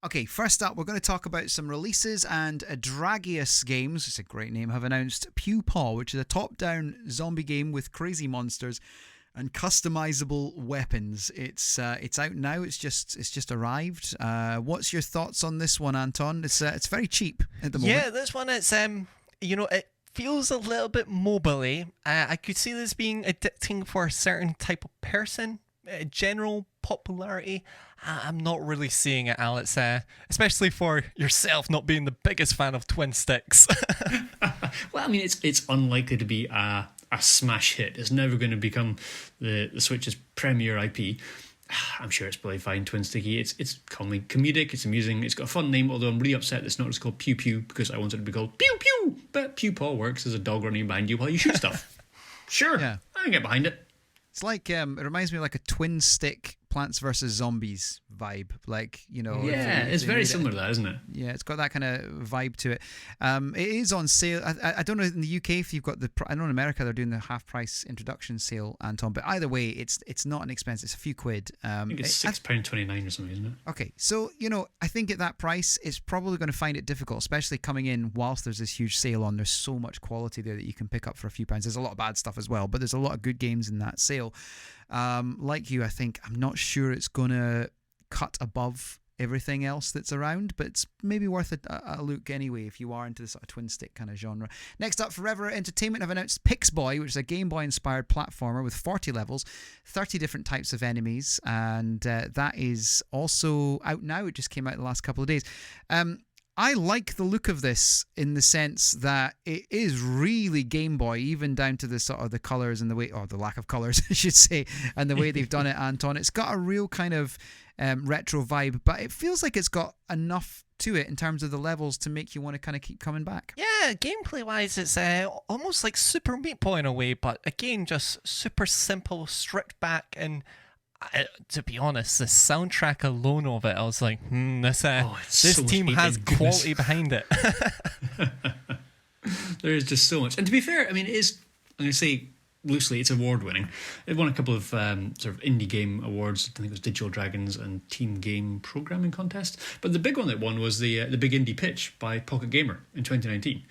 Okay, first up, we're going to talk about some releases, and Dragius Games, it's a great name, have announced Pupa, which is a top-down zombie game with crazy monsters and customizable weapons. It's out now. It's just arrived. What's your thoughts on this one, Anton? It's very cheap at the moment. Yeah, this one it's it feels a little bit mobile-y. I could see this being addicting for a certain type of person. General popularity, I'm not really seeing it, Alex. Especially for yourself, not being the biggest fan of twin sticks. Well, I mean, it's unlikely to be a smash hit. It's never going to become the Switch's premier IP. I'm sure it's probably fine, twin sticky. It's comedic, it's amusing, it's got a fun name, although I'm really upset it's not just called Pew Pew, because I wanted it to be called Pew Pew. But Pew Paw works as a dog running behind you while you shoot stuff. Sure, yeah. I can get behind it. It's like, it reminds me of like a twin stick Plants vs. Zombies vibe. Like, you know. Yeah, it's very similar to that, isn't it? Yeah, it's got that kind of vibe to it. It is on sale. I don't know in the UK if you've got I know in America they're doing the half price introduction sale, Anton. But either way, it's not an expense. It's a few quid. I think it's £6.29 or something, isn't it? Okay, so, you know, I think at that price, it's probably going to find it difficult, especially coming in whilst there's this huge sale on. There's so much quality there that you can pick up for a few pounds. There's a lot of bad stuff as well, but there's a lot of good games in that sale. Like you, I think I'm not sure it's going to cut above everything else that's around, but it's maybe worth a look anyway if you are into the sort of twin stick kind of genre. Next up, Forever Entertainment have announced Pixboy, which is a Game Boy inspired platformer with 40 levels, 30 different types of enemies, and that is also out now. It just came out the last couple of days. I like the look of this in the sense that it is really Game Boy, even down to the sort of the colours and the way, or the lack of colours, I should say, and the way they've done it, Anton. It's got a real kind of retro vibe, but it feels like it's got enough to it in terms of the levels to make you want to kind of keep coming back. Yeah, gameplay-wise, it's almost like Super Meat Boy in a way, but again, just super simple, stripped back, and to be honest, the soundtrack alone of it, I was like, this team has quality behind it. There is just so much. And to be fair, I mean, it is, I'm going to say loosely, it's award-winning. It won a couple of sort of indie game awards. I think it was Digital Dragons and Team Game Programming Contest. But the big one that won was the Big Indie Pitch by Pocket Gamer in 2019.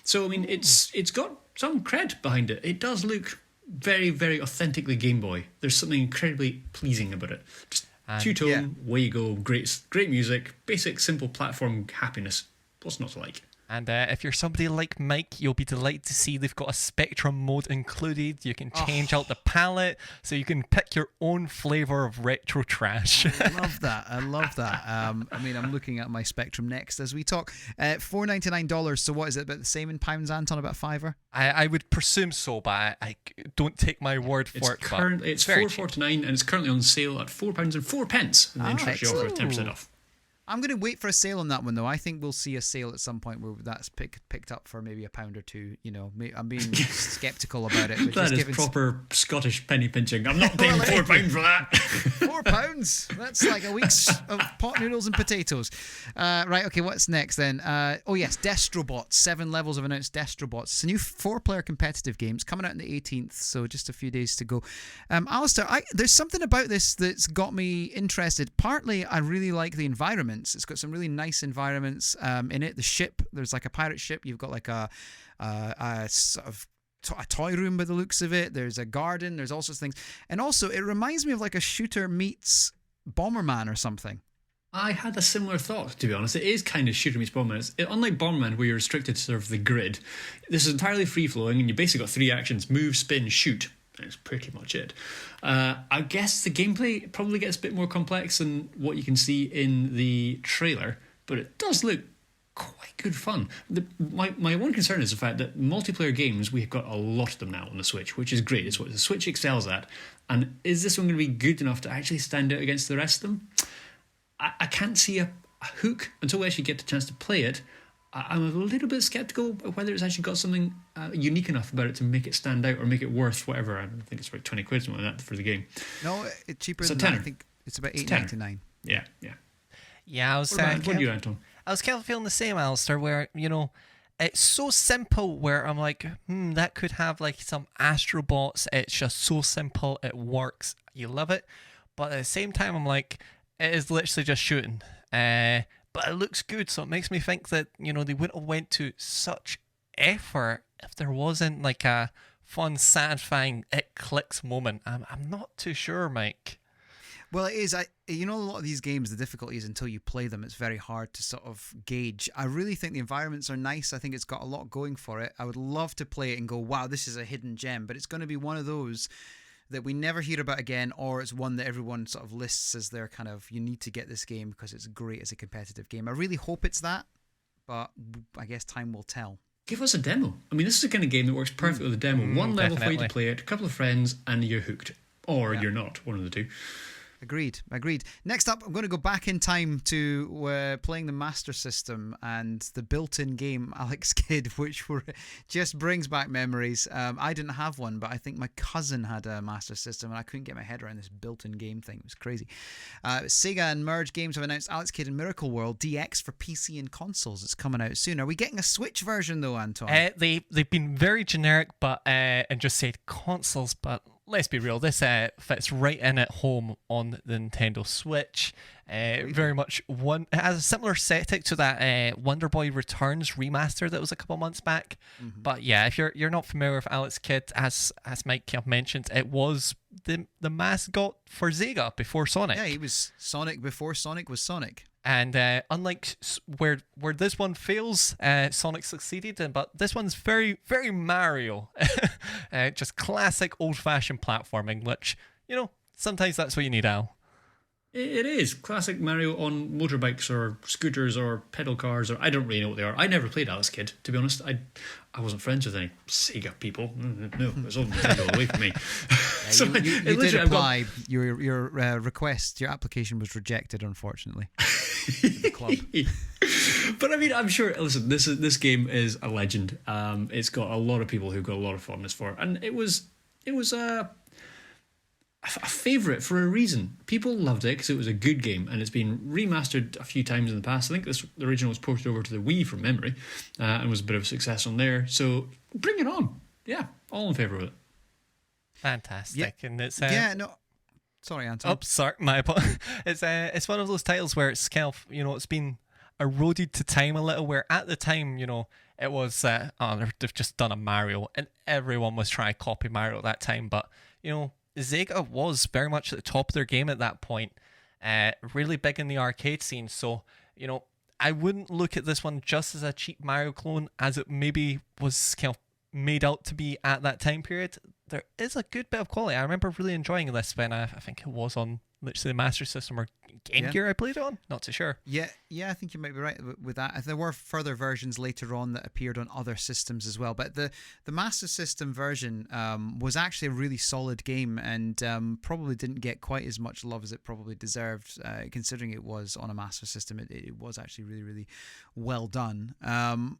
So, I mean, it's got some cred behind it. It does look very, very authentically Game Boy. There's something incredibly pleasing about it. Just two-tone, way you go, great music, basic, simple platform happiness. What's not to like? And if you're somebody like Mike, you'll be delighted to see they've got a Spectrum mode included. You can change out the palette, so you can pick your own flavour of retro trash. I love that. I mean, I'm looking at my Spectrum next as we talk. $4.99. So what is it, about the same in pounds, Anton? About $5? I would presume so, but I don't take my word for it. It's $4.49, and it's currently on sale at £4.04 in the introductory offer, 10% off. I'm going to wait for a sale on that one, though. I think we'll see a sale at some point where that's picked up for maybe £1 or $2. You know, I'm being sceptical about it. But that is proper Scottish penny pinching. I'm not paying £4 for that. £4? That's like a week's of pot noodles and potatoes. Right, okay, what's next then? Oh, yes, Destrobots. 7 levels of announced Destrobots. It's a new 4-player competitive game. It's coming out on the 18th, so just a few days to go. Alistair, there's something about this that's got me interested. Partly, I really like the environment. It's got some really nice environments in it. The ship, there's like a pirate ship. You've got like a sort of a toy room by the looks of it. There's a garden. There's all sorts of things. And also, it reminds me of like a shooter meets Bomberman or something. I had a similar thought, to be honest. It is kind of shooter meets Bomberman. Unlike Bomberman, where you're restricted to sort of the grid, this is entirely free-flowing, and you basically got 3 actions: move, spin, shoot. That's pretty much it. I guess the gameplay probably gets a bit more complex than what you can see in the trailer, but it does look quite good fun. My one concern is the fact that multiplayer games, we've got a lot of them now on the Switch, which is great. It's what the Switch excels at. And is this one going to be good enough to actually stand out against the rest of them? I can't see a hook until we actually get the chance to play it. I'm a little bit sceptical of whether it's actually got something unique enough about it to make it stand out or make it worth whatever. I think it's about 20 quid, something like that, for the game. No, it's cheaper than that. I think it's about $8.99. Yeah. Yeah, I was what do you, Anton? I was kind of feeling the same, Alistair, where, you know, it's so simple where I'm like, that could have like some Astrobots. It's just so simple. It works. You love it. But at the same time, I'm like, it is literally just shooting. but it looks good. So it makes me think that, they wouldn't have went to such effort if there wasn't like a fun, satisfying, it clicks moment. I'm not too sure, Mike. Well, it is. A lot of these games, the difficulty is until you play them, it's very hard to sort of gauge. I really think the environments are nice. I think it's got a lot going for it. I would love to play it and go, wow, this is a hidden gem. But it's going to be one of those that we never hear about again, or it's one that everyone sort of lists as their kind of, you need to get this game because it's great as a competitive game. I really hope it's that, but I guess time will tell. Give us a demo. I mean, this is the kind of game that works perfectly with a demo. One level definitely. for you to play it, a couple of friends, and you're hooked. Or you're not, one of the two. Agreed. Next up, I'm going to go back in time to playing the Master System and the built-in game Alex Kidd, which just brings back memories. I didn't have one, but I think my cousin had a Master System, and I couldn't get my head around this built-in game thing. It was crazy. Sega and Merge Games have announced Alex Kidd and Miracle World DX for PC and consoles. It's coming out soon. Are we getting a Switch version, though, Anton? They've been very generic, but and just said consoles, but let's be real, this fits right in at home on the Nintendo Switch. Very much it has a similar setting to that Wonder Boy Returns remaster that was a couple months back. Mm-hmm. But yeah, if you're not familiar with Alex Kidd, as Mike mentioned, it was the mascot for Sega before Sonic. Yeah, he was Sonic before Sonic was Sonic. And unlike where this one fails, Sonic succeeded, but this one's very, very Mario. Just classic old-fashioned platforming, which, sometimes that's what you need, Al. It is. Classic Mario on motorbikes or scooters or pedal cars, or I don't really know what they are. I never played Alex Kidd, to be honest. I wasn't friends with any Sega people. No, it was all Nintendo away from me. So you did apply. Your request, your application was rejected, unfortunately. The club. But I mean, I'm sure. Listen, this game is a legend. It's got a lot of people who've got a lot of fondness for it, and it was a favourite for a reason. People loved it because it was a good game, and it's been remastered a few times in the past. I think the original was ported over to the Wii from memory, and was a bit of a success on there. So bring it on. Yeah, all in favour of it. Fantastic. Yeah. And it's sorry, Anton. Oh, sorry, my apologies. It's one of those titles where it's kind of, it's been eroded to time a little, where at the time, it was they've just done a Mario, and everyone was trying to copy Mario at that time. But Sega was very much at the top of their game at that point, really big in the arcade scene. So, I wouldn't look at this one just as a cheap Mario clone, as it maybe was kind of made out to be at that time period. There is a good bit of quality. I remember really enjoying this when I think it was on literally the Master System or Game Gear I played it on. Not too sure. Yeah, I think you might be right with that. There were further versions later on that appeared on other systems as well. But the Master System version was actually a really solid game, and probably didn't get quite as much love as it probably deserved, considering it was on a Master System. It was actually really, really well done.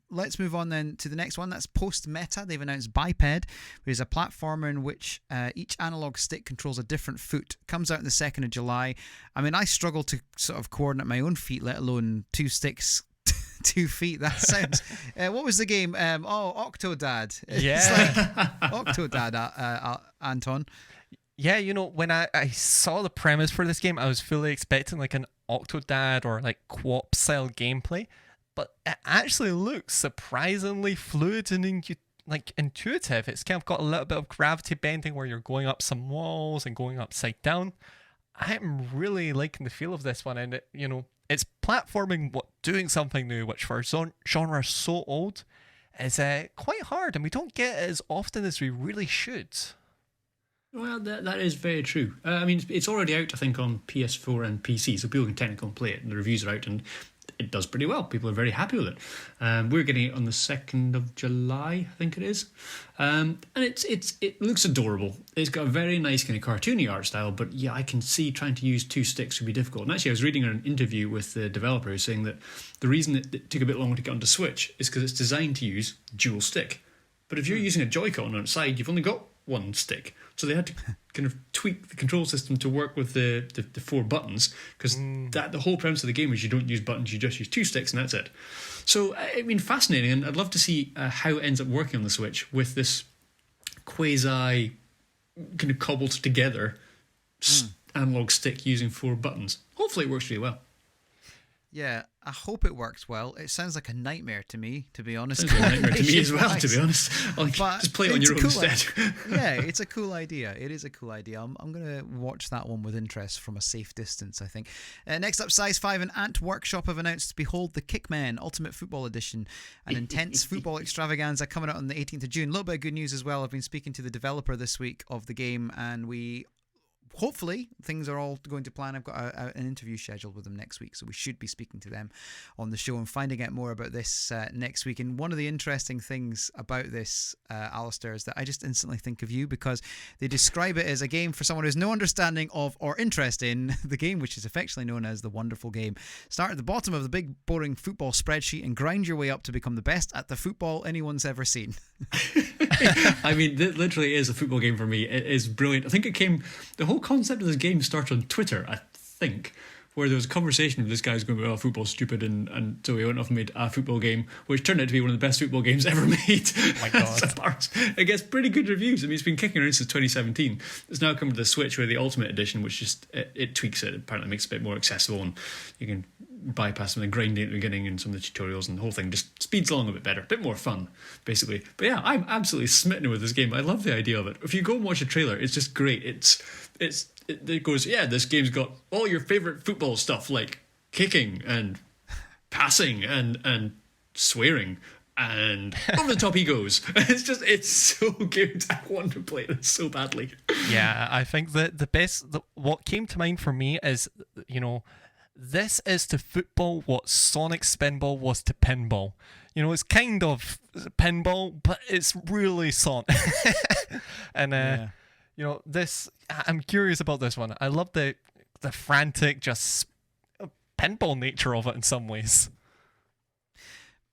Let's move on then to the next one. That's Post Meta. They've announced Biped, which is a platformer in which each analog stick controls a different foot. Comes out on the 2nd of July. I mean, I struggle to sort of coordinate my own feet, let alone two sticks, 2 feet. That sounds. What was the game? Octodad. Yeah, it's like Octodad, Anton. Yeah, when I saw the premise for this game, I was fully expecting like an Octodad or like co-op style gameplay, but it actually looks surprisingly fluid and intuitive. It's kind of got a little bit of gravity bending where you're going up some walls and going upside down. I'm really liking the feel of this one, and it's platforming, doing something new, which for a genre so old is quite hard, and we don't get it as often as we really should. Well, that is very true. I mean, it's already out, I think, on PS4 and PC, so people can technically play it, and the reviews are out, and it does pretty well. People are very happy with it. We're getting it on the 2nd of July, I think it is. And it looks adorable. It's got a very nice kind of cartoony art style, but yeah, I can see trying to use 2 sticks would be difficult. And actually, I was reading an interview with the developer who's saying that the reason it took a bit longer to get onto Switch is because it's designed to use dual stick. But if you're using a Joy-Con on its side, you've only got 1 stick. So they had to kind of tweak the control system to work with the 4 buttons, because the whole premise of the game is you don't use buttons, you just use 2 sticks and that's it. So, I mean, fascinating, and I'd love to see how it ends up working on the Switch with this quasi kind of cobbled together analog stick using 4 buttons. Hopefully it works really well. Yeah, I hope it works well. It sounds like a nightmare to me, to be honest. Sounds like a nightmare to me as well, to be honest. Like, But just play it on it's your a own cool instead. Yeah, it's a cool idea. It is a cool idea. I'm going to watch that one with interest from a safe distance, I think. Next up, Size 5 and Ant Workshop have announced Behold the Kickman Ultimate Football Edition, an intense football extravaganza coming out on the 18th of June. A little bit of good news as well. I've been speaking to the developer this week of the game, and hopefully things are all going to plan. I've got an interview scheduled with them next week, so we should be speaking to them on the show and finding out more about this next week. And one of the interesting things about this, Alistair, is that I just instantly think of you, because they describe it as a game for someone who has no understanding of or interest in the game, which is affectionately known as the wonderful game. Start at the bottom of the big boring football spreadsheet and grind your way up to become the best at the football anyone's ever seen. I mean, it literally is a football game for me. It is brilliant. I think the whole concept of this game started on Twitter, I think, where there was a conversation with this guy who's going, oh, football's stupid, and so he went off and made a football game, which turned out to be one of the best football games ever made. Oh my God. It gets pretty good reviews. I mean, it's been kicking around since 2017. It's now come to the Switch with the Ultimate Edition, which just it tweaks it. Apparently makes it a bit more accessible, and you can bypass some of the grinding at the beginning and some of the tutorials, and the whole thing just speeds along a bit better, a bit more fun, basically. But yeah, I'm absolutely smitten with this game. I love the idea of it. If you go and watch a trailer, it's just great. It goes, yeah, this game's got all your favourite football stuff, like kicking and passing and swearing, and over the top he goes. It's so good. I want to play it so badly. Yeah, I think that what came to mind for me is, this is to football what Sonic Spinball was to pinball. It's kind of pinball, but it's really Sonic. And I'm curious about this one. I love the frantic, just pinball nature of it in some ways.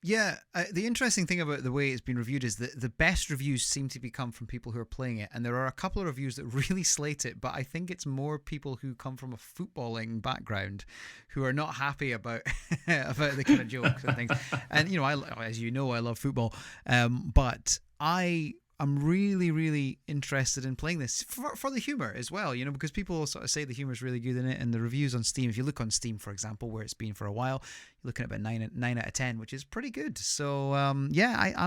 Yeah, the interesting thing about the way it's been reviewed is that the best reviews seem to come from people who are playing it, and there are a couple of reviews that really slate it, but I think it's more people who come from a footballing background who are not happy about about the kind of jokes and things. And as you know, I love football, but I'm really, really interested in playing this for the humour as well, because people sort of say the humour is really good in it, and the reviews on Steam, if you look on Steam, for example, where it's been for a while, you're looking at about 9 out of 10, which is pretty good. So, I'm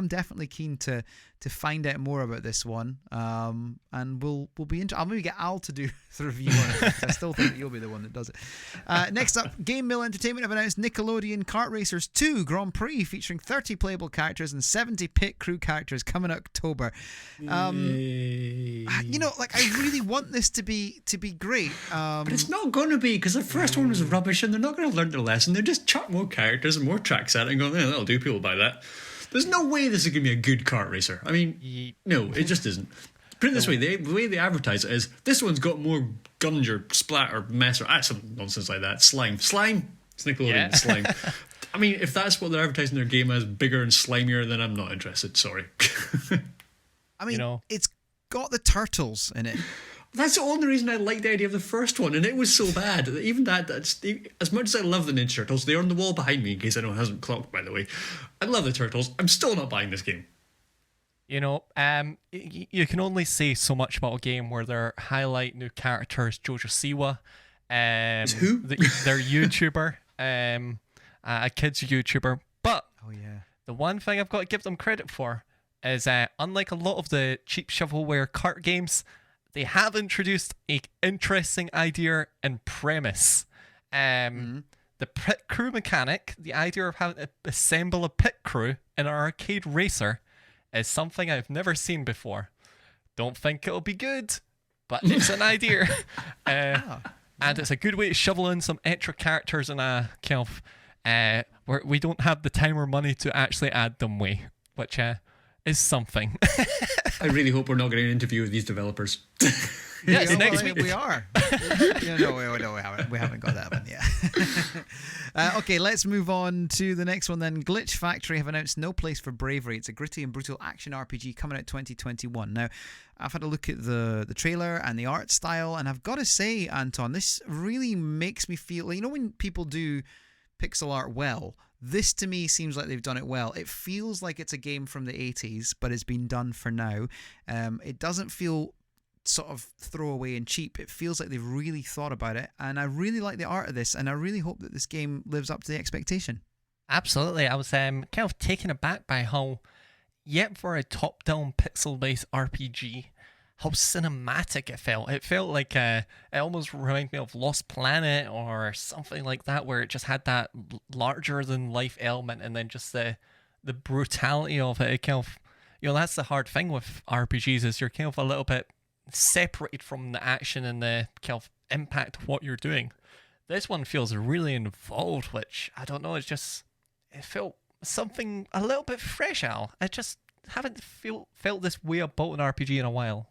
definitely keen to find out more about this one, and we'll be I'll maybe get Al to do the review on it, because I still think that you'll be the one that does it. Next up, Game Mill Entertainment have announced Nickelodeon Kart Racers 2 Grand Prix, featuring 30 playable characters and 70 pit crew characters, coming October. I really want this to be great. But it's not going to be, because the first one was rubbish, and they're not going to learn their lesson. They're just chuck more characters and more tracks at it and going, yeah, that'll do, people buy that. There's no way this is going to be a good kart racer. I mean, no, it just isn't. Put it this way, the way they advertise it is, this one's got more gunge or splat or mess or some nonsense like that. Slime. It's Nickelodeon, slime. I mean, if that's what they're advertising their game as, bigger and slimier, then I'm not interested, sorry. I mean, it's got the turtles in it. That's the only reason I liked the idea of the first one, and it was so bad. Even that's as much as I love the Ninja Turtles, they're on the wall behind me, in case anyone hasn't clocked, by the way. I love the Turtles. I'm still not buying this game. You can only say so much about a game where they highlight new characters. Jojo Siwa, who? Their YouTuber, a kid's YouTuber. But the one thing I've got to give them credit for is, unlike a lot of the cheap shovelware kart games, they have introduced an interesting idea and premise. The pit crew mechanic, the idea of how to assemble a pit crew in an arcade racer, is something I've never seen before. Don't think it'll be good, but it's an idea. And it's a good way to shovel in some extra characters in a kind of where we don't have the time or money to actually add them way, which is something. I really hope we're not getting an interview with these developers. Yes, next week we are. No, we haven't got that one yet. Okay, let's move on to the next one then. Glitch Factory have announced No Place for Bravery. It's a gritty and brutal action RPG coming out 2021. Now, I've had a look at the trailer and the art style, and I've got to say, Anton, this really makes me feel, when people do pixel art well, this to me seems like they've done it well. It feels like it's a game from the 80s, but it's been done for now. It doesn't feel sort of throwaway and cheap. It feels like they've really thought about it, and I really like the art of this, and I really hope that this game lives up to the expectation. Absolutely. I was kind of taken aback by how, yet for a top-down pixel-based RPG, how cinematic it felt. It felt like it almost reminded me of Lost Planet or something like that, where it just had that larger-than-life element, and then just the brutality of it. It kind of, that's the hard thing with RPGs, is you're kind of a little bit separated from the action and the kind of impact of what you're doing. This one feels really involved, which, I don't know, it felt something a little bit fresh, Al. I just haven't felt this way about an RPG in a while.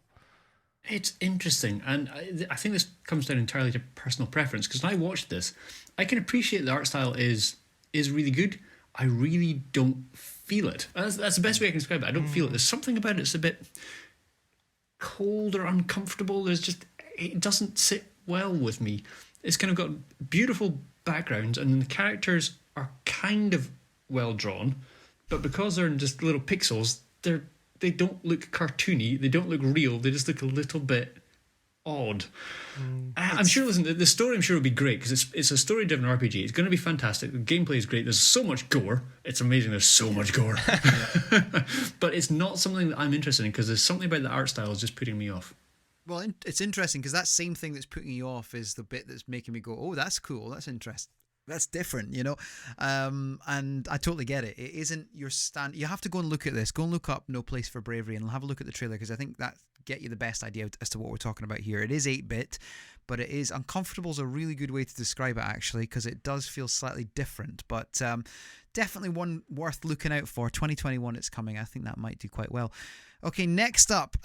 It's interesting, and I think this comes down entirely to personal preference, because when I watched this, I can appreciate the art style is really good. I really don't feel it. That's the best way I can describe it. I don't feel it. There's something about it that's a bit cold or uncomfortable. It doesn't sit well with me. It's kind of got beautiful backgrounds, and the characters are kind of well drawn, but because they're in just little pixels, they don't look cartoony, they don't look real, they just look a little bit odd. I'm sure, listen, the story I'm sure will be great, because it's a story-driven RPG. It's going to be fantastic. The gameplay is great. There's so much gore. It's amazing. There's so much gore. But it's not something that I'm interested in, because there's something about the art style is just putting me off. Well, it's interesting, because that same thing that's putting you off is the bit that's making me go, oh, that's cool, that's interesting. That's different, and I totally get it. It isn't your stand. You have to go and look at this. Go and look up No Place for Bravery and have a look at the trailer, because I think that get you the best idea as to what we're talking about here. It is 8-bit, but it is uncomfortable is a really good way to describe it, actually, because it does feel slightly different. But definitely one worth looking out for. 2021, it's coming. I think that might do quite well. Okay, next up.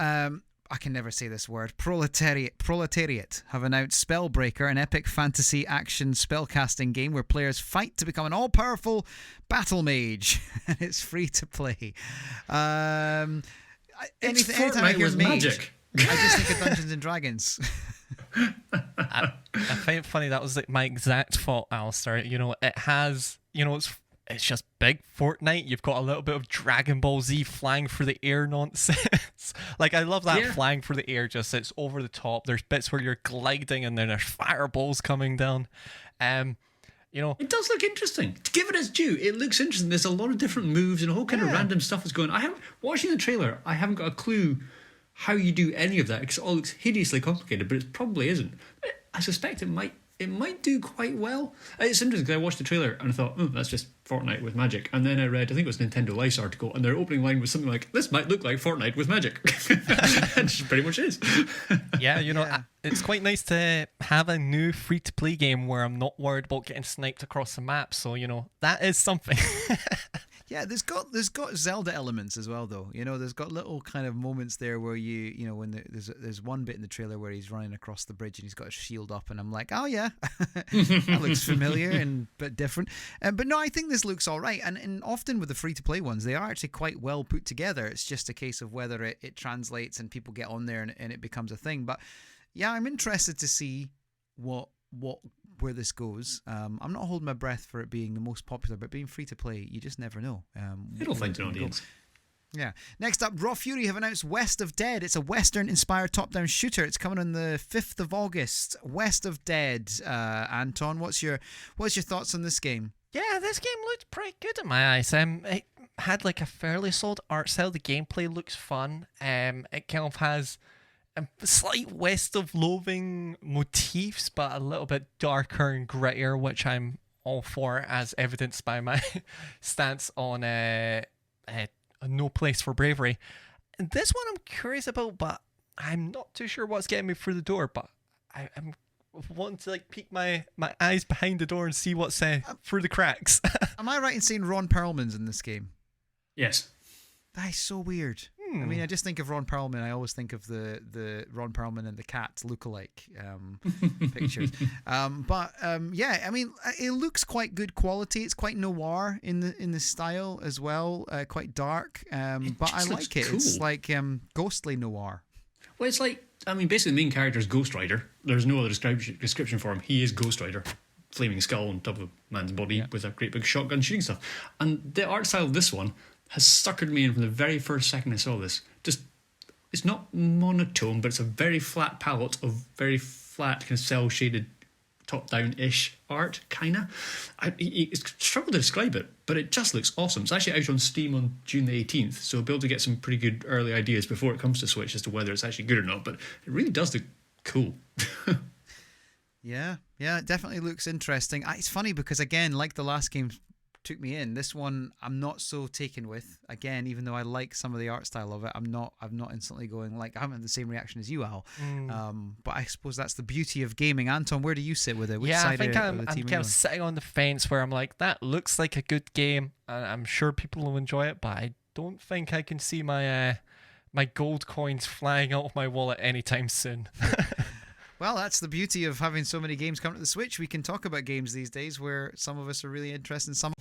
I can never say this word. Proletariat have announced Spellbreaker, an epic fantasy action spellcasting game where players fight to become an all-powerful battle mage. And it's free to play. Anytime I hear mage, magic. I just think of Dungeons and Dragons. I find it funny, that was like my exact thought, Alistair. It has, it's just big Fortnite. You've got a little bit of Dragon Ball Z flying through the air nonsense. Like, I love that flying through the air, just it's over the top. There's bits where you're gliding and then there's fireballs coming down. It does look interesting. To give it its due, it looks interesting. There's a lot of different moves and a whole kind of random stuff is going on. Watching the trailer, I haven't got a clue how you do any of that, because it all looks hideously complicated, but it probably isn't. I suspect it might do quite well. It's interesting, because I watched the trailer and I thought, oh, that's just Fortnite with magic. And then I read, I think it was a Nintendo Life's article, and their opening line was something like, this might look like Fortnite with magic. It pretty much is. It's quite nice to have a new free-to-play game where I'm not worried about getting sniped across the map. So, that is something. Yeah, there's got Zelda elements as well, though. There's got little kind of moments there where when there's one bit in the trailer where he's running across the bridge and he's got his shield up, and I'm like, oh yeah, that looks familiar and but different. But no, I think this looks all right. And often with the free to play ones, they are actually quite well put together. It's just a case of whether it translates and people get on there and it becomes a thing. But yeah, I'm interested to see where this goes. I'm not holding my breath for it being the most popular, but being free to play, you just never know. It'll find an audience. Yeah. Next up, Raw Fury have announced West of Dead. It's a Western-inspired top-down shooter. It's coming on the 5th of August. West of Dead. Anton, what's your thoughts on this game? Yeah, this game looked pretty good in my eyes. It had like a fairly solid art style. The gameplay looks fun. It kind of has a slight West of Loathing motifs, but a little bit darker and grittier, which I'm all for, as evidenced by my stance on No Place for Bravery. And this one I'm curious about, but I'm not too sure what's getting me through the door, but I'm wanting to peek my eyes behind the door and see what's through the cracks. Am I right in saying Ron Perlman's in this game? Yes. That is so weird. I mean, I just think of Ron Perlman. I always think of the Ron Perlman and the Cat lookalike pictures. Yeah, I mean, it looks quite good quality. It's quite noir in the style as well, quite dark. But I like it. Cool. It's like ghostly noir. Well, it's like, I mean, basically the main character is Ghost Rider. There's no other description for him. He is Ghost Rider. Flaming skull on top of a man's body with a great big shotgun shooting stuff. And the art style of this one has suckered me in from the very first second I saw this. Just it's not monotone, but it's a very flat palette of very flat kind of cell shaded top-down-ish art, kinda. I struggle to describe it, but it just looks awesome. It's actually out on Steam on June the 18th, so I'll be able to get some pretty good early ideas before it comes to Switch as to whether it's actually good or not, but it really does look cool. Yeah, it definitely looks interesting. It's funny because, again, like the last game took me in, this one I'm not so taken with. Again, even though I like some of the art style of it, I'm not instantly going, like, I haven't had the same reaction as you, Al. But I suppose that's the beauty of gaming. Anton, where do you sit with it? Which side I think of the I'm team kind of sitting on the fence where I'm like, that looks like a good game, and I'm sure people will enjoy it, but I don't think I can see my my gold coins flying out of my wallet anytime soon. Well, that's the beauty of having so many games come to the Switch. We can talk about games these days where some of us are really interested in some.